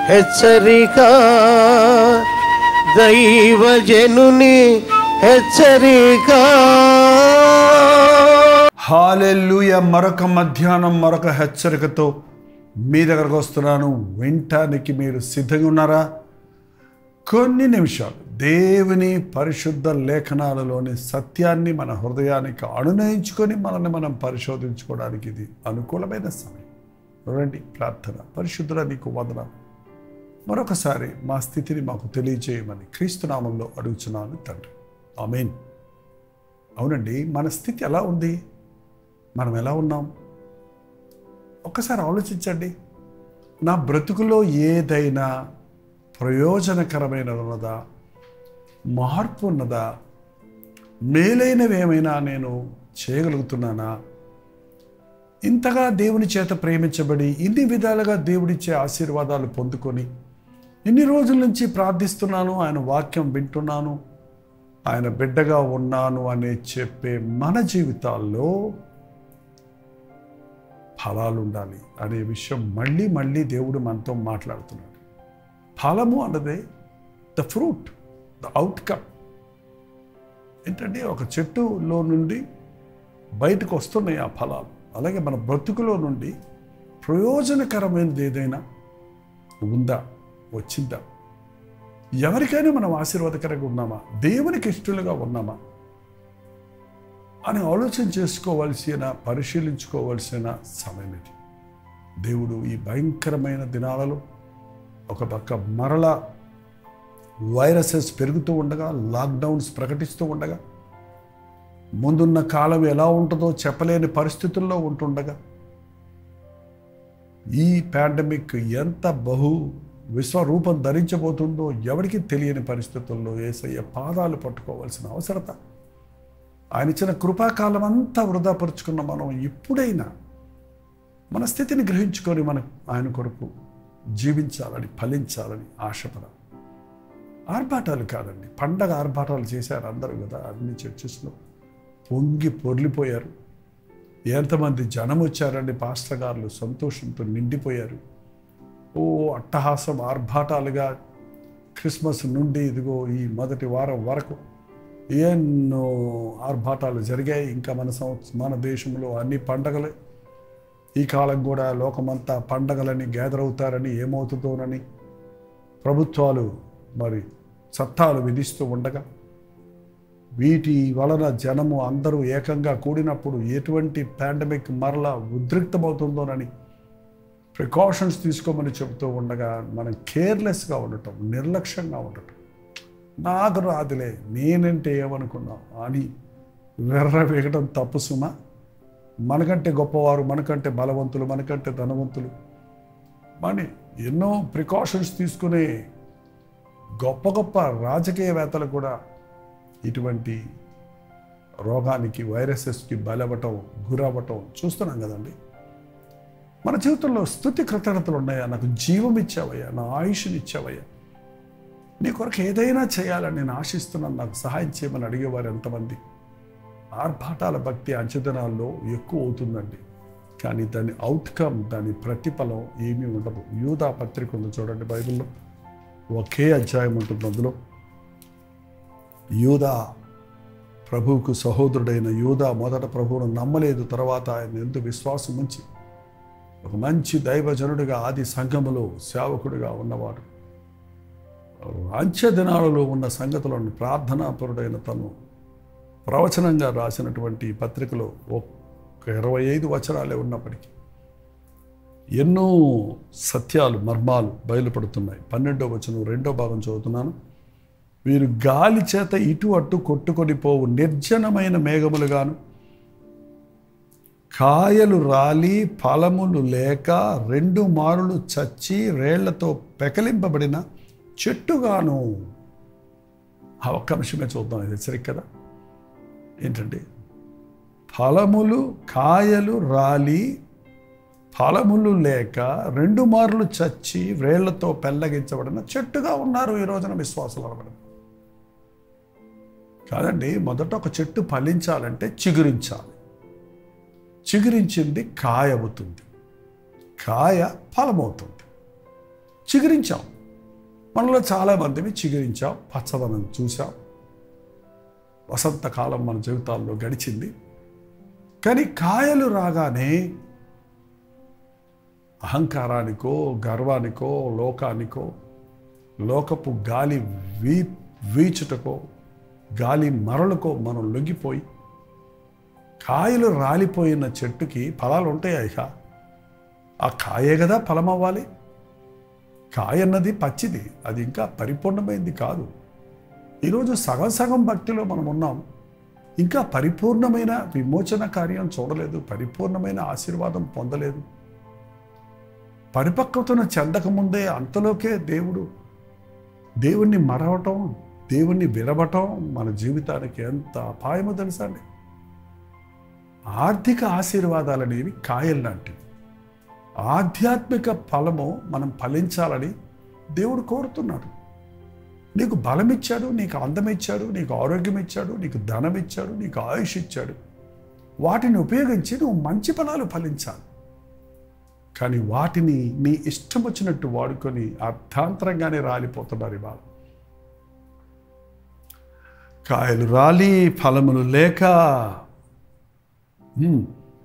హెచ్చరిక, దైవజనుని హెచ్చరిక. హల్లెలూయా. మరొక మధ్యాహ్నం మరొక హెచ్చరికతో మీ దగ్గరకు వస్తున్నాను. వినటానికి మీరు సిద్ధంగా ఉన్నారా? కొన్ని నిమిషాలు దేవుని పరిశుద్ధ లేఖనాలలోని సత్యాన్ని మన హృదయానికి అనునయించుకొని మనల్ని మనం పరిశోధించుకోవడానికి ఇది అనుకూలమైన సమయం. రండి, ప్రార్థన. పరిశుద్ధుడా, నీకు వందనాలు. మరొకసారి మా స్థితిని మాకు తెలియజేయమని క్రీస్తునామంలో అడుగుచున్నాను తండ్రి. ఆమేన్. అవునండి, మన స్థితి ఎలా ఉంది? మనం ఎలా ఉన్నాం? ఒక్కసారి ఆలోచించండి. నా బ్రతుకులో ఏదైనా ప్రయోజనకరమైనది ఉన్నదా? మార్పు ఉన్నదా? మేలైనవి ఏమైనా నేను చేయగలుగుతున్నానా? ఇంతగా దేవుని చేత ప్రేమించబడి ఇన్ని విధాలుగా దేవుడిచ్చే ఆశీర్వాదాలు పొందుకొని ఇన్ని రోజుల నుంచి ప్రార్థిస్తున్నాను, ఆయన వాక్యం వింటున్నాను, ఆయన బిడ్డగా ఉన్నాను అనే చెప్పే మన జీవితాల్లో ఫలాలు ఉండాలి అనే విషయం మళ్ళీ మళ్ళీ దేవుడు మనతో మాట్లాడుతున్నాడు. ఫలము అన్నదే ద ఫ్రూట్, ద అవుట్కమ్. ఏంటంటే ఒక చెట్టులో నుండి బయటకు వస్తున్నాయి ఆ ఫలాలు. అలాగే మన బ్రతుకులో నుండి ప్రయోజనకరమైనది ఏదైనా ఉందా, వచ్చిందా? ఎవరికైనా మనం ఆశీర్వాదకరంగా ఉన్నామా, దేవునికి ఇష్టలుగా ఉన్నామా అని ఆలోచన చేసుకోవాల్సిన, పరిశీలించుకోవాల్సిన సమయం ఇది. దేవుడు ఈ భయంకరమైన దినాలలో ఒక పక్క మరలా వైరసెస్ పెరుగుతూ ఉండగా, లాక్డౌన్స్ ప్రకటిస్తూ ఉండగా, ముందున్న కాలం ఎలా ఉంటుందో చెప్పలేని పరిస్థితుల్లో ఉంటుండగా, ఈ పాండమిక్ ఎంత విశ్వరూపం ధరించబోతుందో ఎవరికి తెలియని పరిస్థితుల్లో యేసయ్య పాదాలు పట్టుకోవాల్సిన అవసరత, ఆయన ఇచ్చిన కృపాకాలం అంతా వృధాపరుచుకున్న మనం ఇప్పుడైనా మన స్థితిని గ్రహించుకొని మనం ఆయన కొరకు జీవించాలని, ఫలించాలని ఆశపడాలి. ఆర్భాటాలు కాదండి, పండగ ఆర్భాటాలు చేశారు అందరూ కదా. అన్ని చర్చెస్లో పొంగి పొర్లిపోయారు. ఎంతమంది జనం వచ్చారండి, పాస్టర్ గారులు సంతోషంతో నిండిపోయారు. ఓ అట్టహాసం, ఆర్భాటాలుగా క్రిస్మస్ నుండి ఇదిగో ఈ మొదటి వారం వరకు ఎన్నో ఆర్భాటాలు జరిగాయి. ఇంకా మన దేశంలో అన్ని పండగలే. ఈ కాలం కూడా లోకమంతా పండగలని గ్యాదర్ అవుతారని, ఏమవుతుందోనని ప్రభుత్వాలు మరి చట్టాలు విధిస్తూ ఉండగా, వీటి వలన జనము అందరూ ఏకంగా కూడినప్పుడు ఎటువంటి పాండమిక్ మరలా ఉద్రిక్తమవుతుందోనని ప్రికాషన్స్ తీసుకోమని చెబుతూ ఉండగా మనం కేర్లెస్గా ఉండటం, నిర్లక్ష్యంగా ఉండటం, నాకు రాదులే, నేనంటే ఏమనుకున్నాం అని వెర్రవేగడం తప్పు సుమా. మనకంటే గొప్పవారు, మనకంటే బలవంతులు, మనకంటే ధనవంతులు, మరి ఎన్నో ప్రికాషన్స్ తీసుకునే గొప్ప గొప్ప రాజకీయవేత్తలు కూడా ఇటువంటి రోగానికి, వైరసెస్కి బలవ్వటం, గురవ్వటం చూస్తున్నాం కదండి. మన జీవితంలో స్తుతి కృతజ్ఞతలు ఉన్నాయా? నాకు జీవం ఇచ్చావయ్యా, నా ఆయుష్ని ఇచ్చావయ్యా, నీ కొరకు ఏదైనా చేయాలని నేను ఆశిస్తున్నాను, నాకు సహాయం చేయమని అడిగేవారు ఎంతమంది? ఆర్భాటాల భక్తి అంచెదనాల్లో ఎక్కువ అవుతుందండి, కానీ దాని అవుట్కమ్, దాని ప్రతిఫలం ఏమీ ఉండదు. యూదా పత్రిక ఉంది చూడండి, బైబిల్లో ఒకే అధ్యాయం ఉంటుంది. అందులో యూదా, ప్రభువుకు సహోదరుడైన యూదా మొదట ప్రభువును నమ్మలేదు, తర్వాత ఆయన ఎందుకు విశ్వాసం ఉంచి ఒక మంచి దైవజనుడిగా ఆది సంఘములో సేవకుడిగా ఉన్నవాడు, అంచె దినాలలో ఉన్న సంగతులను ప్రార్థనాపరుడైన తను ప్రవచనంగా రాసినటువంటి పత్రికలో ఒక 25 వచనాలే ఉన్నప్పటికీ ఎన్నో సత్యాలు, మర్మాలు బయలుపడుతున్నాయి. 12వ వచనం 2వ భాగం చదువుతున్నాను. వీరు గాలి చేత ఇటు అటు కొట్టుకొని పోవు నిర్జనమైన మేఘములుగాను, కాయలు రాలి ఫలములు లేక 2 మారులు చచ్చి రేళ్లతో పెకలింపబడిన చెట్టుగాను. ఆ ఒక్క అంశమే చూద్దాం, ఇది హెచ్చరిక కదా. ఏంటండి? ఫలములు, కాయలు రాలి ఫలములు లేక 2 మారులు చచ్చి వ్రేళ్లతో పెళ్ళగించబడిన చెట్టుగా ఉన్నారు ఈ రోజున విశ్వాసులు అనబడి. కాదండి, మొదట ఒక చెట్టు ఫలించాలంటే చిగురించాలి. చిగురించింది కాయ అవుతుంది, కాయ ఫలమవుతుంది. చిగురించాం. మనలో చాలామందిని చిగురించాం, పచ్చదనం చూసాం, వసంతకాలం మన జీవితాల్లో గడిచింది. కానీ కాయలు రాగానే అహంకారానికో, గర్వానికో, లోకానికో, లోకపు గాలి వీచుటకో, గాలి మరలకో మనం లొంగిపోయి కాయలు రాలిపోయిన చెట్టుకి ఫలాలు ఉంటాయా? ఇక ఆ కాయే కదా ఫలం అవ్వాలి. కాయ అన్నది పచ్చిది, అది ఇంకా పరిపూర్ణమైంది కాదు. ఈరోజు సగం సగం భక్తిలో మనం ఉన్నాం, ఇంకా పరిపూర్ణమైన విమోచన కార్యం చూడలేదు, పరిపూర్ణమైన ఆశీర్వాదం పొందలేదు. పరిపక్వతను చెందకముందే అంతలోకే దేవుణ్ణి మరవటం, దేవుణ్ణి విడవటం మన జీవితానికి ఎంత అపాయమో తెలుసా అండి. ఆర్థిక ఆశీర్వాదాలు అనేవి కాయలు లాంటివి. ఆధ్యాత్మిక ఫలము మనం ఫలించాలని దేవుడు కోరుతున్నాడు. నీకు బలం ఇచ్చాడు, నీకు అందం ఇచ్చాడు, నీకు ఆరోగ్యం ఇచ్చాడు, నీకు ధనం ఇచ్చాడు, నీకు ఆయుష్ ఇచ్చాడు. వాటిని ఉపయోగించి నువ్వు మంచి ఫలాలు ఫలించాలి. కానీ వాటిని నీ ఇష్టం వచ్చినట్టు వాడుకొని అర్థాంతరంగానే రాలిపోతున్నారు ఇవాళ. కాయలు రాలి ఫలములు లేక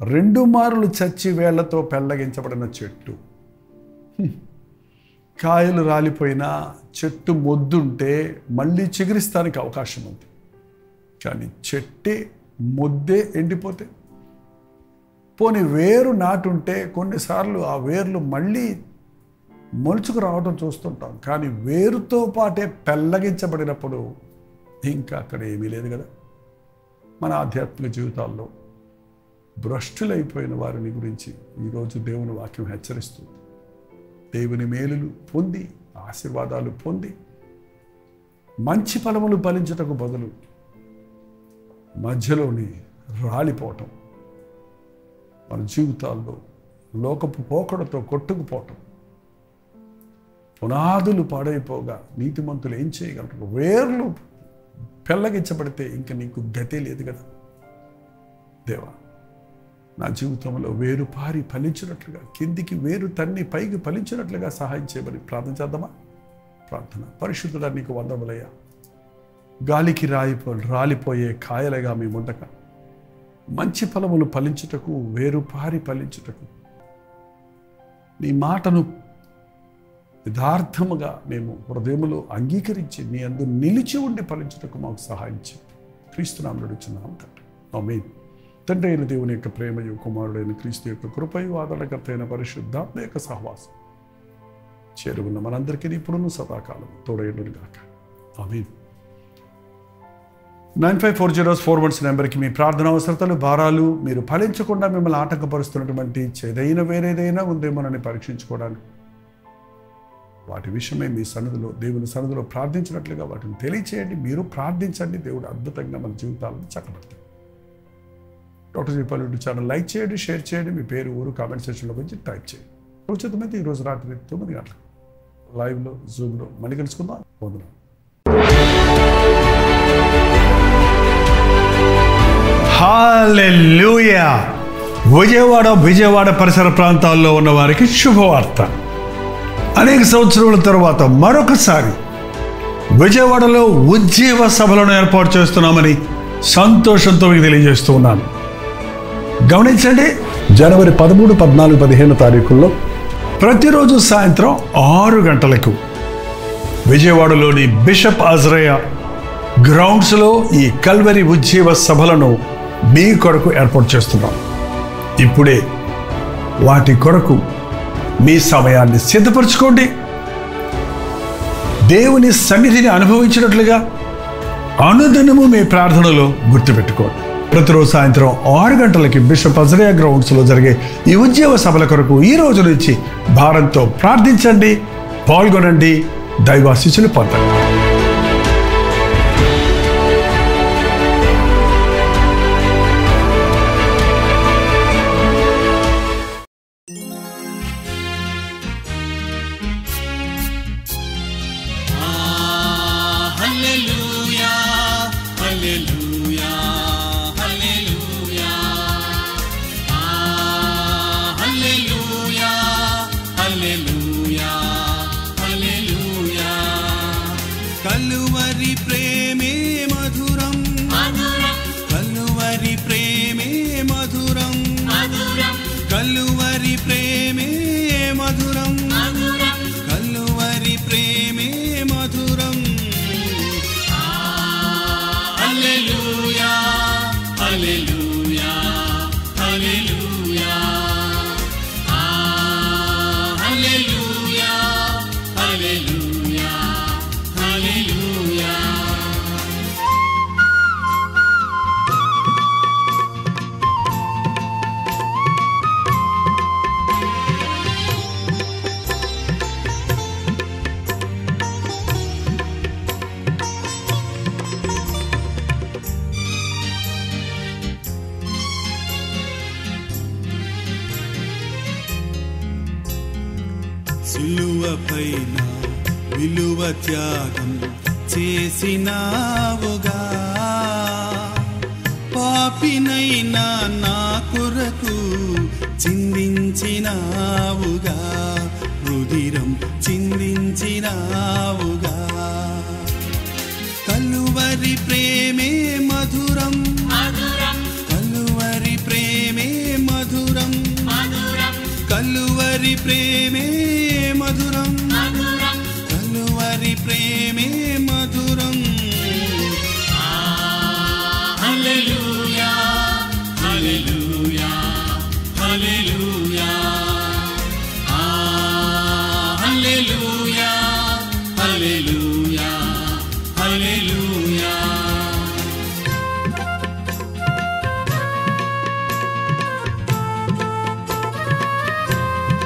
2 మారులు చచ్చి వేళ్లతో పెళ్లగించబడిన చెట్టు. కాయలు రాలిపోయినా చెట్టు మొద్దుంటే మళ్ళీ చిగురిస్తానికి అవకాశం ఉంది. కానీ చెట్టే మొద్దే ఎండిపోతే, పోనీ వేరు నాటుంటే కొన్నిసార్లు ఆ వేర్లు మళ్ళీ మొలుచుకు రావడం చూస్తుంటాం. కానీ వేరుతో పాటే పెళ్లగించబడినప్పుడు ఇంకా అక్కడ ఏమీ లేదు కదా. మన ఆధ్యాత్మిక జీవితాల్లో భ్రష్టులైపోయిన వారిని గురించి ఈరోజు దేవుని వాక్యం హెచ్చరిస్తుంది. దేవుని మేలులు పొంది, ఆశీర్వాదాలు పొంది, మంచి ఫలములు ఫలించుటకు బదులు మధ్యలోని రాలిపోవటం, మన జీవితాల్లో లోకపు పోకడతో కొట్టుకుపోవటం, పునాదులు పాడైపోగా నీతిమంతులు ఏం చేయగలరు? వేర్లు పెళ్ళగించబడితే ఇంక నీకు గతే లేదు కదా. దేవా, నా జీవితంలో వేరు పారి ఫలించినట్లుగా, కిందికి వేరు తన్ని పైకి ఫలించినట్లుగా సహాయం చేయమని ప్రార్థన చేద్దామా? ప్రార్థన. పరిశుద్ధుడా, నీకు వందములయ్యా. గాలికి రాలిపోయే కాయలుగా మేము ఉండక మంచి ఫలములు ఫలించుటకు, వేరు పారి ఫలించుటకు, నీ మాటను యథార్థముగా మేము హృదయములో అంగీకరించి నీ అందు నిలిచి ఉండి ఫలించుటకు మాకు సహాయం చేయి. క్రీస్తు నామములో అడుగుచున్నాము తండ్రి. ఆమేన్. తండ్రి అయిన దేవుని యొక్క ప్రేమయు, కుమారుడైన క్రీస్తు యొక్క కృపయు, ఆదరణకర్త అయిన పరిశుద్ధాత్మ యొక్క సహవాసం చేరుకున్న మనందరికీ ఇప్పుడును సదాకాలం తోడైండుగాక. ఆమేన్. 954041 నెంబర్కి మీ ప్రార్థన అవసరతలు, భారాలు, మీరు ఫలించకుండా మిమ్మల్ని ఆటంకపరుస్తున్నటువంటి ఏదైనా వేరేదైనా ఉందేమోనని పరీక్షించుకోవడానికి, వాటి విషయమై మీ సన్నిధిలో, దేవుని సన్నిధిలో ప్రార్థించినట్లుగా వాటిని తెలియచేయండి. మీరు ప్రార్థించండి. దేవుడు అద్భుతంగా మన జీవితాలను చక్కబెడతాడు. డాక్టర్ జీపాల్ యూట్యూబ్ ఛానల్ లైక్ చేయండి, షేర్ చేయండి, మీ పేరు, ఊరు కామెంట్ సెక్షన్లో వచ్చి టైప్ చేయండి. ఉచితమైతే ఈరోజు రాత్రి 9 గంటలకు లైవ్లో, జూమ్లో మళ్ళీ కలుసుకుందాం. వందనాలు. హల్లెలూయా. విజయవాడ పరిసర ప్రాంతాల్లో ఉన్న వారికి శుభవార్త. అనేక సంవత్సరాల తర్వాత మరొకసారి విజయవాడలో ఉజ్జీవ సభలను ఏర్పాటు చేస్తున్నామని సంతోషంతో మీకు తెలియజేస్తూ ఉన్నాను. గమనించండి, జనవరి 13, 14, 15 తారీఖుల్లో ప్రతిరోజు సాయంత్రం 6 గంటలకు విజయవాడలోని బిషప్ అజ్రయ గ్రౌండ్స్లో ఈ కల్వరి ఉజ్జీవ సభలను మీ కొరకు ఏర్పాటు చేస్తున్నాం. ఇప్పుడే వాటి కొరకు మీ సమయాన్ని సిద్ధపరచుకోండి. దేవుని సన్నిధిని అనుభవించినట్లుగా అనుదినము మీ ప్రార్థనలో గుర్తుపెట్టుకోండి. ప్రతిరోజు సాయంత్రం 6 గంటలకి బిషప్ అజ్రయ గ్రౌండ్స్లో జరిగే ఈ ఉద్యోగ సభల కొరకు ఈ రోజు నుంచి భారంతో ప్రార్థించండి, పాల్గొనండి, దైవాశీస్సులు పొందండి. ప్రేమే మధురం కలువరి ప్రేమే మధురం కలువరి ప్రేమే మధురం హల్లెలూయా హల్లెలూయా హల్లెలూయా హల్లెలూయా హల్లెలూయా హల్లెలూయా సిలువపైన విలువ త్యాగం చేసినావుగా పాపినైనా నా కొరకు చిందించినావుగా రుధిరం చిందించినావుగా కలువరి ప్రేమే మధురం కలువరి ప్రేమే మధురం కలువరి ప్రేమే మధురం కలువరి ప్రేమే మధురం హల్లెలూయా